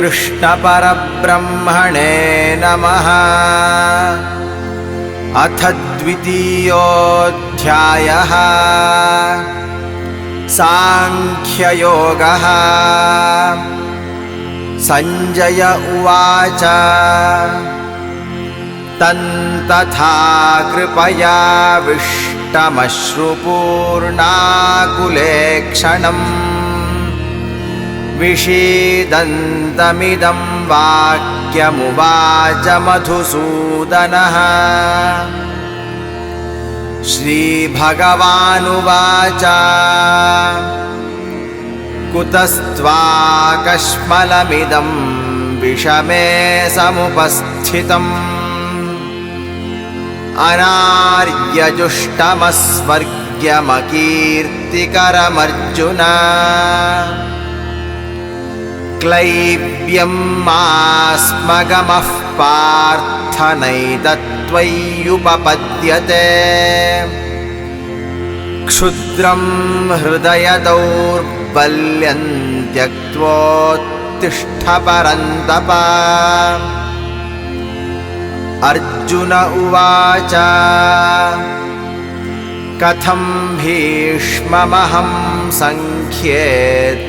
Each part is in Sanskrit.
श्रीकृष्णपरब्रह्मणे नमः। अथ द्वितीयोऽध्यायः। सांख्ययोगः। संजय उवाच तन्तथा कृपया विष्टमश्रुपूर्णाकुलेक्षणम् विषीदन्तमिदं वाक्यमुवाच मधुसूदनः। श्रीभगवानुवाच कुतस्त्वाकश्मलमिदं विषमे समुपस्थितम् अनार्यजुष्टमस्वर्ग्यमकीर्तिकरमर्जुन। क्लैब्यं मास्मगमः पार्थ नैतत्त्वय्युपपद्यते। क्षुद्रं हृदय दौर्बल्यं त्यक्त्वोत्तिष्ठ परन्तप। अर्जुन उवाच कथं भीष्ममहं संख्ये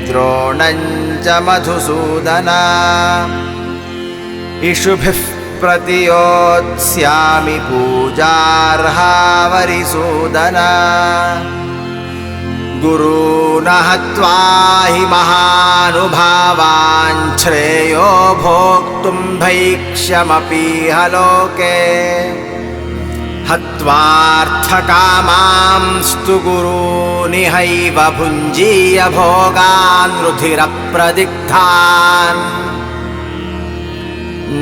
द्रोणं च मधुसूदन। इषुभिः प्रतियोत्स्यामि पूजार्हा वरिसूदन। गुरून् हत्वा हि महानुभावान् श्रेयो भोक्तुं भैक्ष्यमपीह लोके। हत्वार्थकामांस्तु गुरूनिहैव भुञ्जीय भोगान् रुधिरप्रदिग्धान्।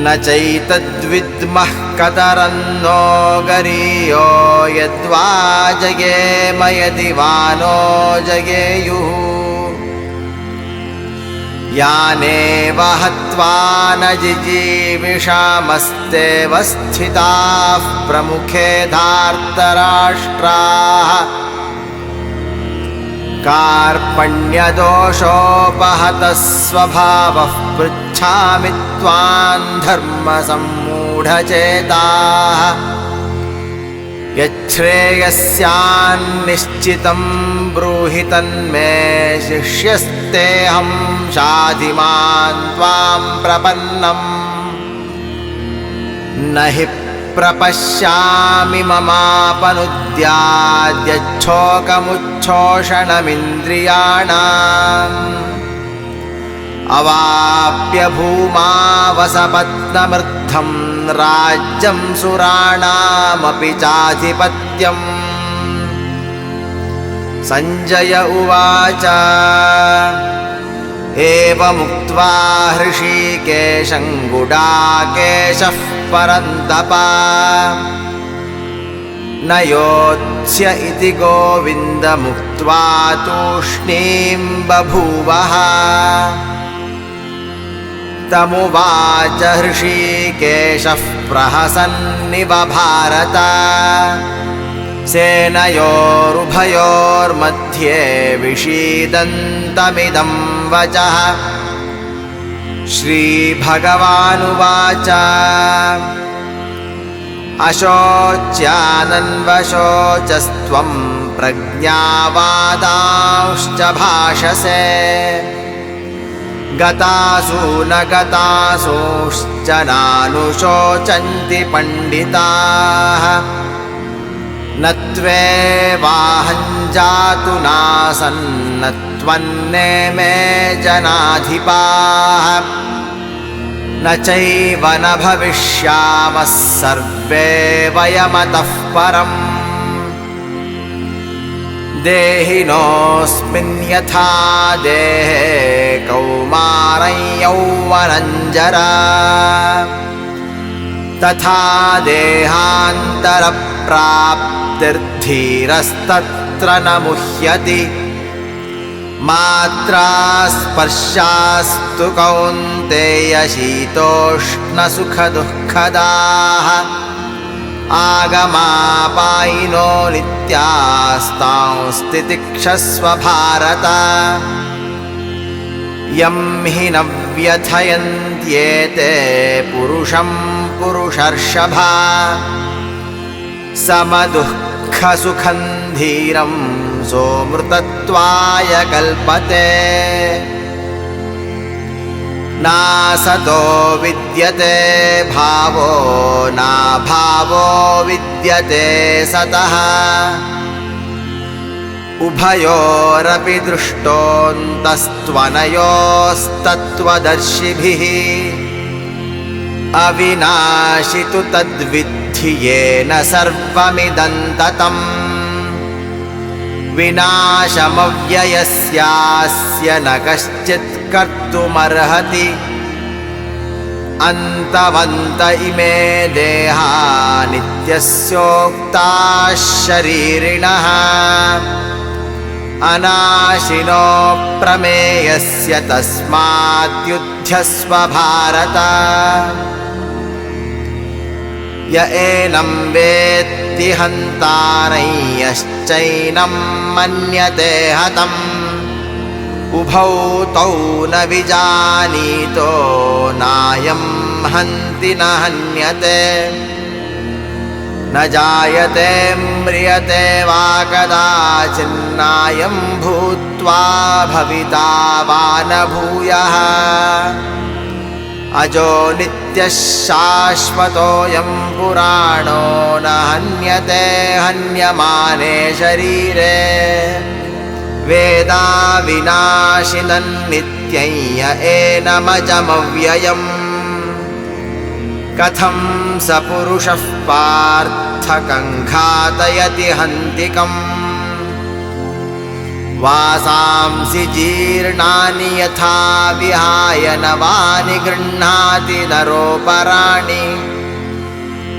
न चैतद्विद्मः कतरन्नो गरीयो यद्वा जयेम यदि वा नो जयेयुः। यानेव हत्वा न जिजीविषामस्तेव स्थिताः प्रमुखे धार्तराष्ट्राः। कार्पण्यदोषोपहतः स्वभावः पृच्छामि त्वां धर्मसम्मूढचेताः। यच्छ्रेयस्यान्निश्चितं ब्रूहि तन्मे शिष्यस्तेऽहं शाधिमान् त्वां प्रपन्नम्। न हि प्रपश्यामि ममापनुद्याद्यच्छोकमुच्छोषणमिन्द्रियाणाम्। अवाप्य भूमावसपत्नमृद्धं राज्यं सुराणामपि चाधिपत्यम्। संजय उवाच एवमुक्त्वा हृषीकेशं गुडाकेशः परन्तप। न योत्स्य इति गोविन्दमुक्त्वा तूष्णीं बभूवः। तमुवाच हृषीकेशः प्रहसन्निव भारत। सेनयोरुभयोर्मध्ये विषीदन्तमिदं वचः। श्रीभगवानुवाच अशोच्यानन्वशोचस्त्वं प्रज्ञावादांश्च भाषसे। गतासु न गतासूश्च नानुशोचन्ति पण्डिताः। न त्वेवाहं जातु नासन्न त्वन्नेमे जनाधिपाः। न चैव न भविष्यामः सर्वे वयमतः परम्। देहिनोऽस्मिन् यथा देहे कौमारं यौवनं जरा। तथा देहान्तरप्राप्तिर्धीरस्तत्र न मुह्यति। मात्रा स्पर्शास्तु कौन्तेय शीतोष्णसुखदुःखदाः। आगमापायिनो नित्यास्तांस्तितिक्षस्व भारत। यं हि न व्यथयन्त्येते पुरुषं पुरुषर्षभा समदुःखसुखं धीरं सोऽमृतत्वाय कल्पते नासतो विद्यते भावो नाभावो विद्यते सतः उभयोरपि दृष्टोऽन्तस्त्वनयोस्तत्त्वदर्शिभिः अविनाशि तु तद्विद्धि येन सर्वमिदं ततम् विनाशमव्ययस्यास्य न कश्चित् कर्तुमर्हति अन्तवन्त इमे देहा नित्यस्योक्ताः शरीरिणः अनाशिनो प्रमेयस्य तस्माद्युध्यस्व भारत य एनं वेत्ति हन्तारं यश्चैनं मन्यते हतम् उभौ तौ न विजानीतो नायं हन्ति न हन्यते न जायते म्रियते वा कदाचिन्नायं भूत्वा भविता वा न भूयः अजो नित्यः शाश्वतोऽयं पुराणो न हन्यते हन्यमाने शरीरे वेदा विनाशिनं नित्यं य एनमजमव्ययम् कथं स पुरुषः पार्थ कं घातयति हन्तिकम् वासांसि जीर्णानि यथा विहाय नवानि गृह्णाति नरोपराणि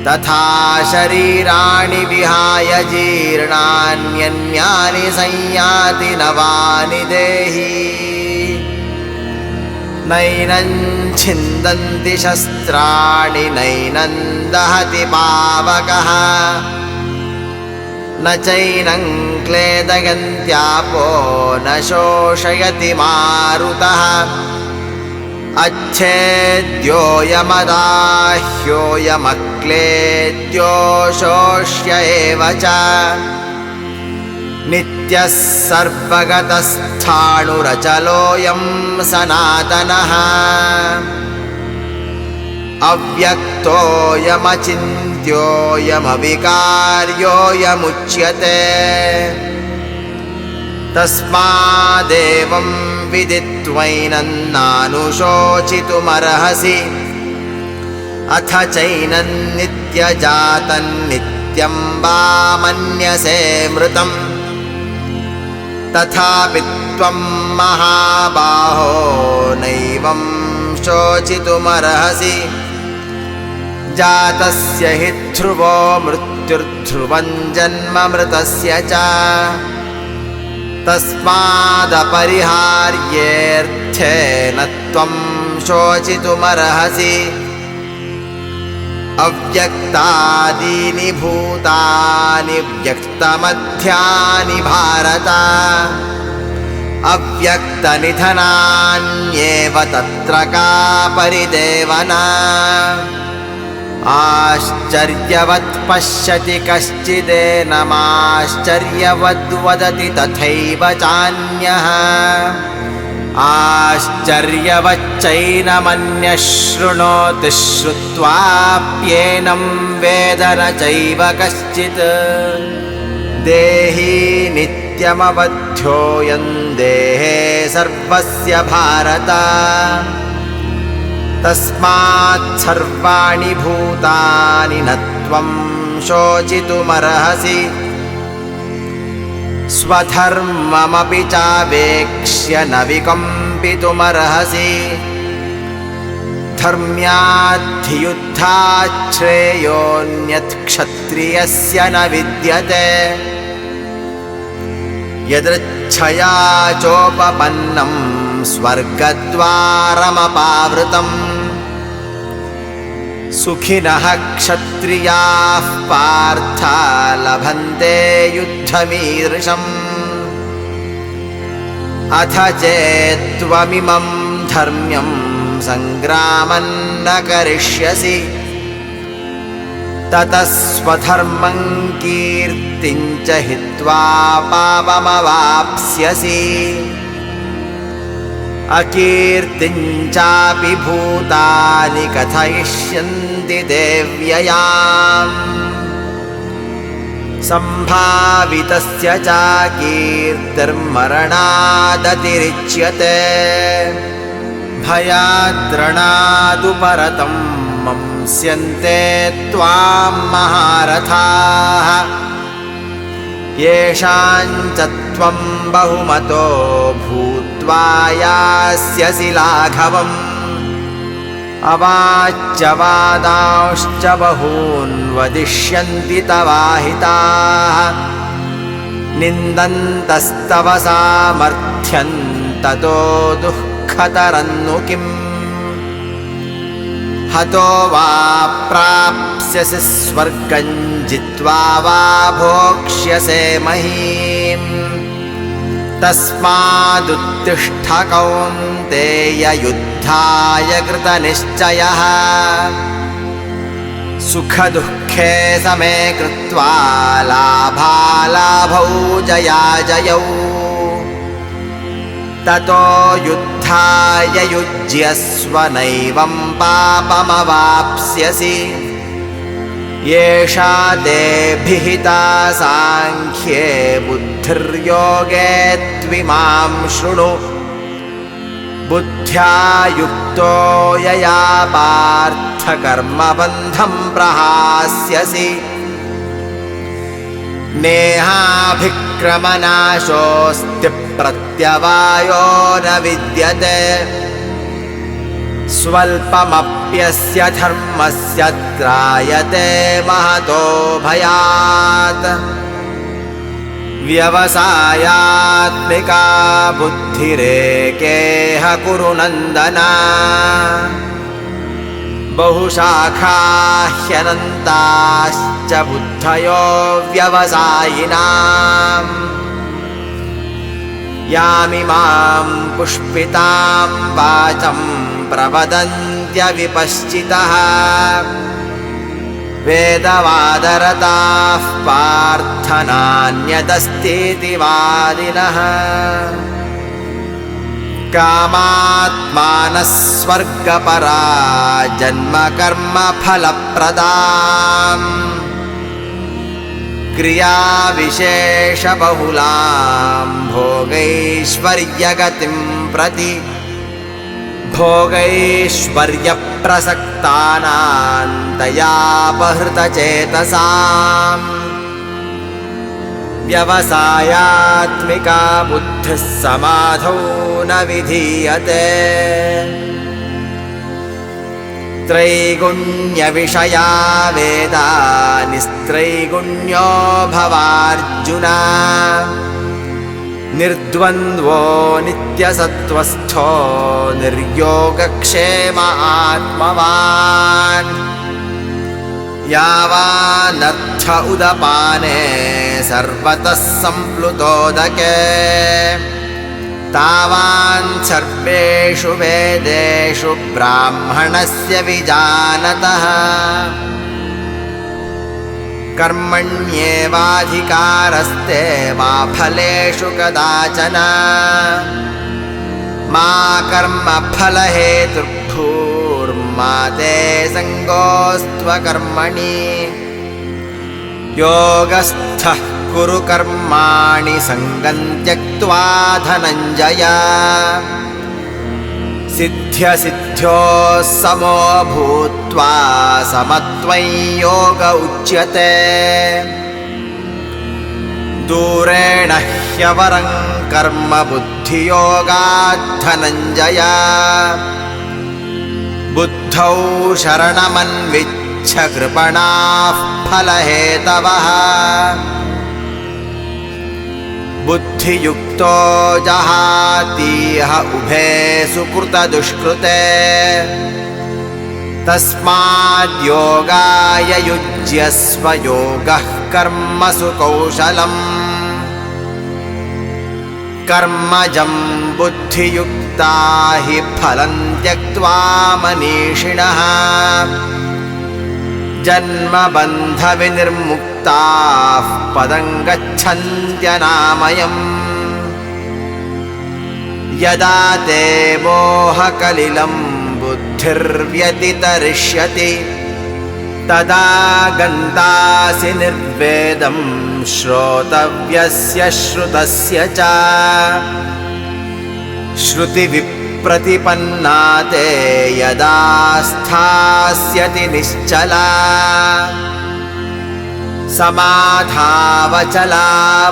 तथा शरीराणि विहाय जीर्णान्यन्यानि संयाति नवानि देहि नैनं छिन्दन्ति शस्त्राणि नैनं दहति पावकः न चैनं क्लेदयन्त्यापो न शोषयति मारुतः अच्छेद्योऽयमदाह्योऽयमक्लेद्यो शोष्य एव च नित्यः सर्वगतस्थाणुरचलोऽयं सनातनः अव्यक्तोऽयमचिन्त्योऽयमविकार्योऽयमुच्यते तस्मादेवं विदित्वैनं नानुशोचितुमर्हसि अथ चैनं नित्यजातं नित्यं वा मन्यसे मृतम् तथापि त्वं महाबाहो नैवं शोचितुमर्हसि जातस्य हि ध्रुवो मृत्युर्ध्रुवं जन्म मृतस्य च तस्मादपरिहार्येऽर्थेन त्वं शोचितुमर्हसि अव्यक्तादीनि भूतानि व्यक्तमध्यानि भारत अव्यक्तनिधनान्येव तत्र का परिदेवना आश्चर्यवत् पश्यति कश्चिदेनमाश्चर्यवद् वदति तथैव चान्यः आश्चर्यवच्चैनमन्यः शृणोति श्रुत्वाप्येनं वेद न चैव कश्चित् देही नित्यमवध्योऽयं देहे सर्वस्य भारत तस्मात् सर्वाणि भूतानि न त्वं शोचितुमर्हसि स्वधर्ममपि चावेक्ष्य न विकम्पितुमर्हसि धर्म्याद्धियुद्धात् श्रेयोऽन्यत् क्षत्रियस्य न विद्यते यदृच्छया चोपपन्नं स्वर्गद्वारमपावृतम् सुखिनः क्षत्रियाः पार्थ लभन्ते युद्धमीदृशम् अथ चेत्त्वमिमं धर्म्यं सङ्ग्रामं न करिष्यसि ततः स्वधर्मं कीर्तिं च हित्वा पापमवाप्स्यसि अकीर्तिं चापि भूतानि कथयिष्यन्ति देव्ययाम् सम्भावितस्य च कीर्तिर्मरणादतिरिच्यते भयाद्रणादु परतं मंस्यन्ते त्वां महारथाः येषां च त्वं बहुमतो भूत्वा यास्यसि लाघवम् अवाच्यवादांश्च बहून् वदिष्यन्ति तवाहिताः निन्दन्तस्तव सामर्थ्यं ततो दुःखतरन्नु किम् हतो वा प्राप्स्यसि स्वर्गं जित्वा वा भोक्ष्यसे महीम् तस्मादुत्तिष्ठ कौन्तेय युद्धाय कृतनिश्चयः सुखदुःखे समे कृत्वा लाभालाभौ जयाजयौ ततो युद्धाय युज्यस्व नैवं पापमवाप्स्यसि येषा ते भिहिता साङ्ख्ये बुद्धिर्योगे त्विमां शृणु बुद्ध्या युक्तो यया पार्थ कर्मबन्धं प्रहास्यसि नेहाभिक्रमनाशोऽस्ति प्रत्यवायो न विद्यते स्वल्पमप्यस्य धर्मस्य त्रायते महतो भयात् व्यवसायात्मिका बुद्धिरेकेह कुरु नन्दन बहुशाखाह्यनन्ताश्च बुद्धयो व्यवसायिनाम् यामिमां पुष्पितां वाचं प्रवदन्त्यविपश्चितः वेदवादरताः पार्थनान्यदस्तीति वादिनः कामात्मानः स्वर्गपरा जन्मकर्मफलप्रदाम् क्रियाविशेषबहुलां भोगैश्वर्यगतिं प्रति भोगैश्वर्यप्रसक्तानां तयापहृतचेतसाम् व्यवसायात्मिका बुद्धिः समाधौ न विधीयते त्रैगुण्यविषया वेदा निस्त्रैगुण्यो भवार्जुन निर्द्वन्द्वो नित्यसत्त्वस्थो निर्योगक्षेम आत्मवान् यावानर्थ उदपाने सर्वतः सम्प्लुतोदके तावान् सर्वेषु वेदेषु ब्राह्मणस्य विजानतः कर्मण्येवाधिकारस्ते मा फलेषु कदाचन मा कर्मफलहेतुर्भूर्मा ते सङ्गोऽस्त्वकर्मणि योगस्थः कुरु कर्माणि सङ्गं त्यक्त्वा धनञ्जय सिद्ध्यसिद्ध्योः समो भूत्वा समत्वं योग उच्यते दूरेण ह्यवरं कर्म बुद्धियोगात् धनञ्जय बुद्धौ शरणमन्विच्छ कृपणाः फलहेतवः बुद्धियुक्तो जहातीह उभे सुकृतदुष्कृते तस्माद्योगाय युज्यस्व योगः कर्मसु कौशलम् कर्मजं बुद्धियुक्ता हि फलं त्यक्त्वा मनीषिणः जन्मबन्धविनिर्मुक्ताः पदं गच्छन्त्यनामयम् यदा ते मोहकलिलं बुद्धिर्व्यतितरिष्यति तदा गन्तासि निर्वेदं श्रोतव्यस्य श्रुतस्य च श्रुतिविप्रतिपन्ना ते यदा स्थास्यति निश्चला समाधावचला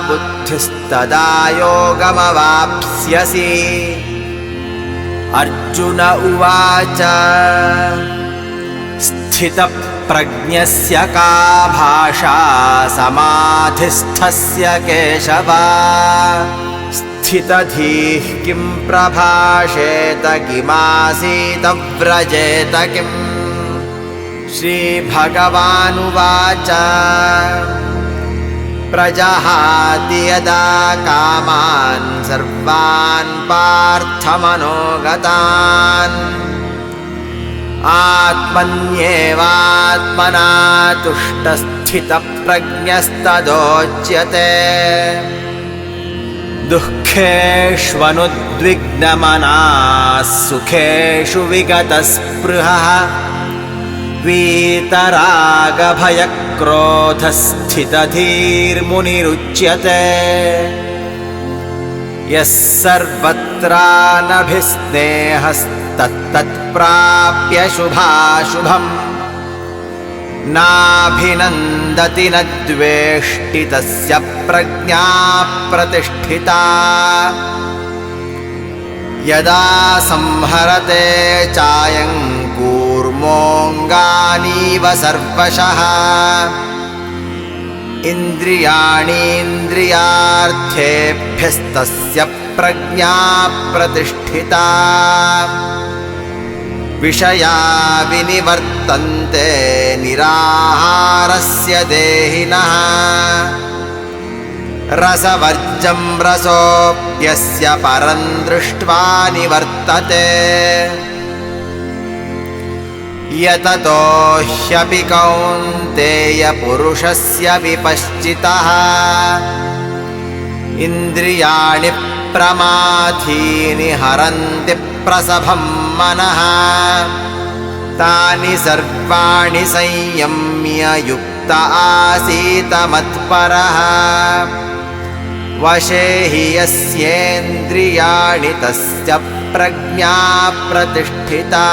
बुद्धिस्तदा योगमवाप्स्यसि। अर्जुन उवाच स्थितप्रज्ञस्य का भाषा समाधिस्थस्य केशव स्थितधीः किं प्रभाषेत किमासीत व्रजेत किम्। श्रीभगवानुवाच प्रजहाति यदा कामान् सर्वान् पार्थमनोगतान् आत्मन्येवात्मना तुष्टस्थितप्रज्ञस्तदोच्यते। दुःखेष्वनुद्विग्नमनाः सुखेषु विगतस्पृहः वीतरागभयक्रोधस्थितधीर्मुनिरुच्यते। यः सर्वत्रानभिस्नेहस्तत्तत्प्राप्य शुभाशुभम् नाभिनन्दति न द्वेष्टि तस्य प्रज्ञा प्रतिष्ठिता। यदा संहरते चायं कूर्मोऽङ्गानीव सर्वशः इन्द्रियाणीन्द्रियार्थेभ्यस्तस्य प्रज्ञा प्रतिष्ठिता। विषया विनिवर्तन्ते निराहारस्य देहिनः रसवर्जं रसोऽप्यस्य परं दृष्ट्वा निवर्तते। यततो ह्यपि कौन्तेय पुरुषस्य विपश्चितः इन्द्रियाणि प्रमाथीनि हरन्ति प्रसभं मनः तानि सर्वाणि संयम्य युक्त आसीत मत्परः। वशे हि यस्येन्द्रियाणि तस्य प्रज्ञा प्रतिष्ठिता।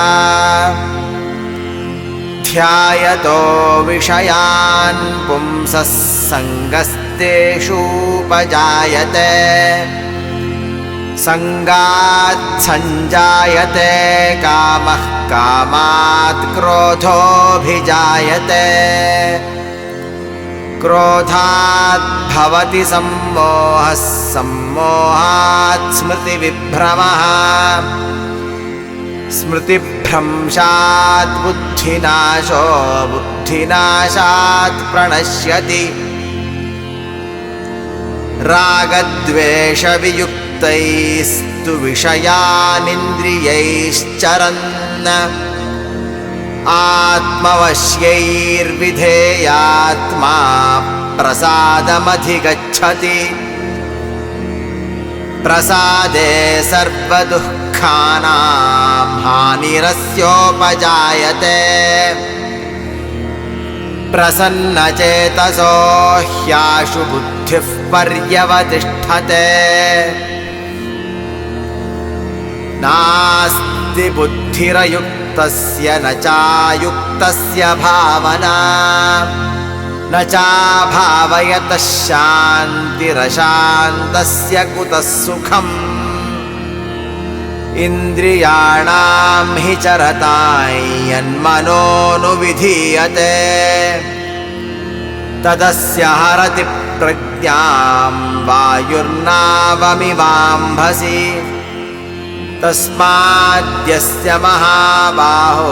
ध्यायतो विषयान् पुंसः सङ्गस्तेषूपजायते सङ्गात् सञ्जायते कामः कामात् क्रोधोऽभिजायते क्रोधात् भवति सम्मोहः सम्मोहात् स्मृतिविभ्रमः स्मृतिभ्रंशात् बुद्धिनाशो बुद्धिनाशात् प्रणश्यति। रागद्वेषवियुक्तैस्तु विषयानिन्द्रियैश्चरन् आत्मवश्यैर्विधेयात्मा प्रसादमधिगच्छति। प्रसादे सर्वदुःखानां हानिरस्योपजायते प्रसन्नचेतसो ह्याशु बुद्धिः पर्यवतिष्ठते। नास्ति बुद्धिरयुक्तस्य न चायुक्तस्य भावना न चाभावयतः शान्तिरशान्तस्य कुतः सुखम्। इन्द्रियाणां हि चरतां यन्मनोनुविधीयते तदस्य हरति प्रज्ञां वायुर्नावमिवाम्भसि। तस्माद्यस्य महाबाहो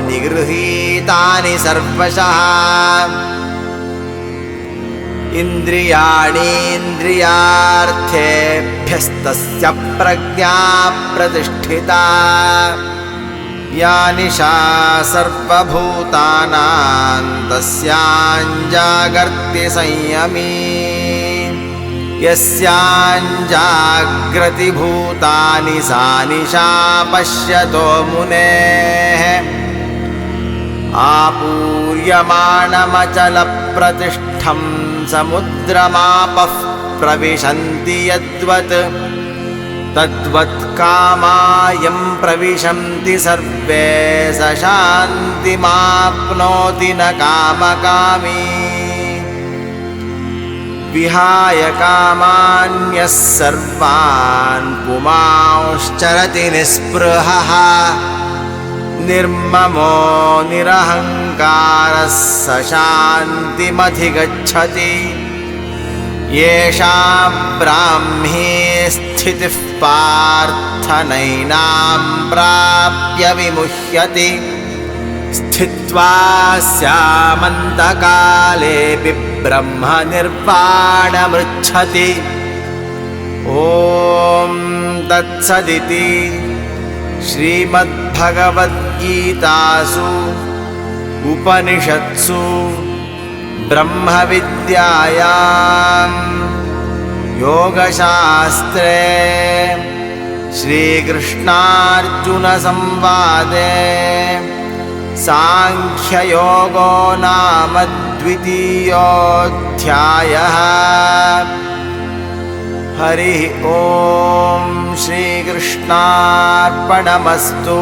निगृहीतानि सर्वशः इन्द्रियाणीन्द्रियार्थेभ्यस्तस्य प्रज्ञा प्रतिष्ठिता या निशा सर्वभूतानां तस्यां जागर्ति संयमी यस्यां जाग्रति भूतानि सा निशा पश्यतो मुनेः आपूर्यमाणमचलप्रतिष्ठं समुद्रमापः प्रविशन्ति यद्वत् तद्वत् कामायं प्रविशन्ति सर्वे स शान्तिमाप्नोति न कामकामी विहाय कामान्यः सर्वान् पुमांश्चरति निःस्पृहः निर्ममो निरहङ्कारः स शान्तिमधिगच्छति येषां ब्राह्मी स्थितिः पार्थ नैनां प्राप्य विमुह्यति स्थित्वा स्यामन्तकालेऽपि ब्रह्मनिर्वाणमृच्छति ॐ तत्सदिति श्रीमद्भगवद्गीतासु उपनिषत्सु ब्रह्मविद्यायां योगशास्त्रे श्रीकृष्णार्जुनसंवादे सांख्ययोगो नाम द्वितीयोऽध्यायः। हरिः ॐ श्रीकृष्णार्पणमस्तु।